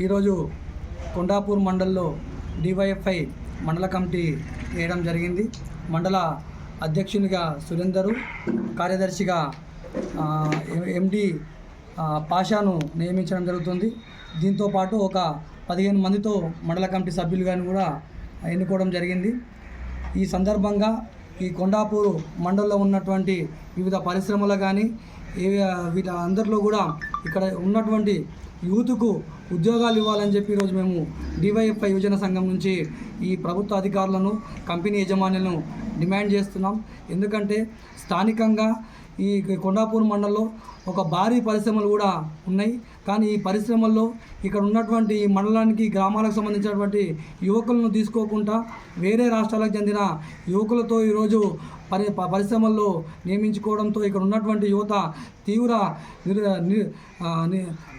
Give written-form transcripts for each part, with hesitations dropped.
ఈరోజు కొండాపూర్ మండల్లో డివైఎఫ్ఐ మండల కమిటీ వేయడం జరిగింది. మండల అధ్యక్షునిగా సురేందరు, కార్యదర్శిగా ఎండి పాషాను నియమించడం జరుగుతుంది. దీంతోపాటు ఒక 15 మందితో మండల కమిటీ సభ్యులుగాను కూడా ఎన్నుకోవడం జరిగింది. ఈ సందర్భంగా ఈ కొండాపూర్ మండలంలో ఉన్నటువంటి వివిధ పరిశ్రమలు కానీ వీటి అందరిలో కూడా ఇక్కడ ఉన్నటువంటి యూత్కు ఉద్యోగాలు ఇవ్వాలని చెప్పి ఈరోజు మేము డివైఎఫ్ఐ యువజన సంఘం నుంచి ఈ ప్రభుత్వ అధికారులను, కంపెనీ యజమానులను డిమాండ్ చేస్తున్నాం. ఎందుకంటే స్థానికంగా ఈ కొండాపూర్ మండలంలో ఒక భారీ పరిశ్రమలు కూడా ఉన్నాయి. కానీ ఈ పరిశ్రమల్లో ఇక్కడ ఉన్నటువంటి ఈ మండలానికి, గ్రామాలకు సంబంధించినటువంటి యువకులను తీసుకోకుండా వేరే రాష్ట్రాలకు చెందిన యువకులతో ఈరోజు పరిశ్రమల్లో నియమించుకోవడంతో ఇక్కడ ఉన్నటువంటి యువత తీవ్ర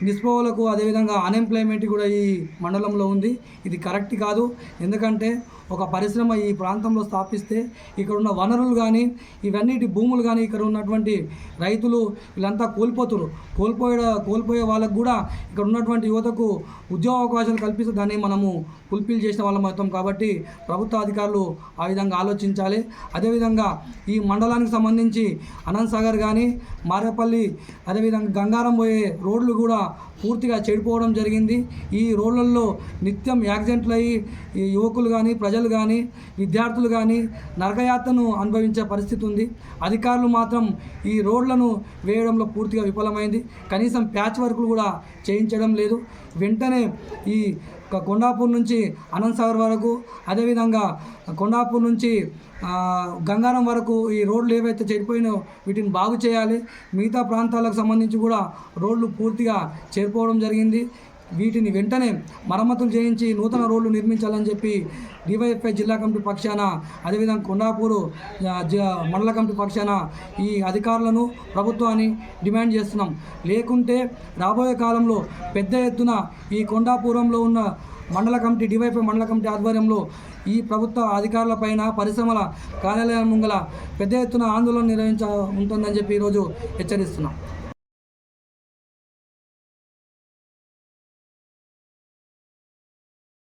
నిస్పృహలకు, అదేవిధంగా అన్ఎంప్లాయ్మెంట్ కూడా ఈ మండలంలో ఉంది. ఇది కరెక్ట్ కాదు. ఎందుకంటే ఒక పరిశ్రమ ఈ ప్రాంతంలో స్థాపిస్తే ఇక్కడ ఉన్న వనరులు కానీ, ఇవన్నిటి భూములు కానీ, ఇక్కడ ఉన్నటువంటి రైతులు వీళ్ళంతా కోల్పోయే వాళ్ళకు కూడా ఇక్కడ ఉన్నటువంటి యువతకు ఉద్యోగ అవకాశాలు కల్పిస్తే దాన్ని మనము ఫుల్ఫిల్ చేసిన వాళ్ళం అవుతాం. కాబట్టి ప్రభుత్వ అధికారులు ఆ విధంగా ఆలోచించాలి. అదేవిధంగా ఈ మండలానికి సంబంధించి అనంత్ సాగర్ కానీ, మారేపల్లి, అదేవిధంగా గంగారం పోయే రోడ్లు కూడా పూర్తిగా చెడిపోవడం జరిగింది. ఈ రోడ్లలో నిత్యం యాక్సిడెంట్లు అయ్యి ఈ యువకులు కానీ, ప్రజలు కానీ, విద్యార్థులు కానీ నరకయాతను అనుభవించే పరిస్థితి ఉంది. అధికారులు మాత్రం ఈ రోడ్లను వేయడంలో పూర్తిగా విఫలమైంది. కనీసం ప్యాచ్ వర్కులు కూడా చేయించడం లేదు. వెంటనే ఈ కొండాపూర్ నుంచి అనంత్ సాగర్ వరకు, అదేవిధంగా కొండాపూర్ నుంచి గంగారం వరకు ఈ రోడ్లు ఏవైతే చెడిపోయినాయో వీటిని బాగు చేయాలి. మిగతా ప్రాంతాలకు సంబంధించి కూడా రోడ్లు పూర్తిగా చేరిపోవడం జరిగింది. వీటిని వెంటనే మరమ్మతులు చేయించి నూతన రోడ్లు నిర్మించాలని చెప్పి డివైఎఫ్ఐ జిల్లా కమిటీ పక్షాన, అదేవిధంగా కొండాపూరు మండల కమిటీ పక్షాన ఈ అధికారులను, ప్రభుత్వాన్ని డిమాండ్ చేస్తున్నాం. లేకుంటే రాబోయే కాలంలో పెద్ద ఎత్తున ఈ కొండాపురంలో ఉన్న మండల కమిటీ, డివైఎఫ్ఐ మండల కమిటీ ఆధ్వర్యంలో ఈ ప్రభుత్వ అధికారులపైన, పరిశ్రమల కార్యాలయం ముంగల పెద్ద ఎత్తున ఆందోళన నిర్వహించ ఉంటుందని చెప్పి ఈరోజు హెచ్చరిస్తున్నాం.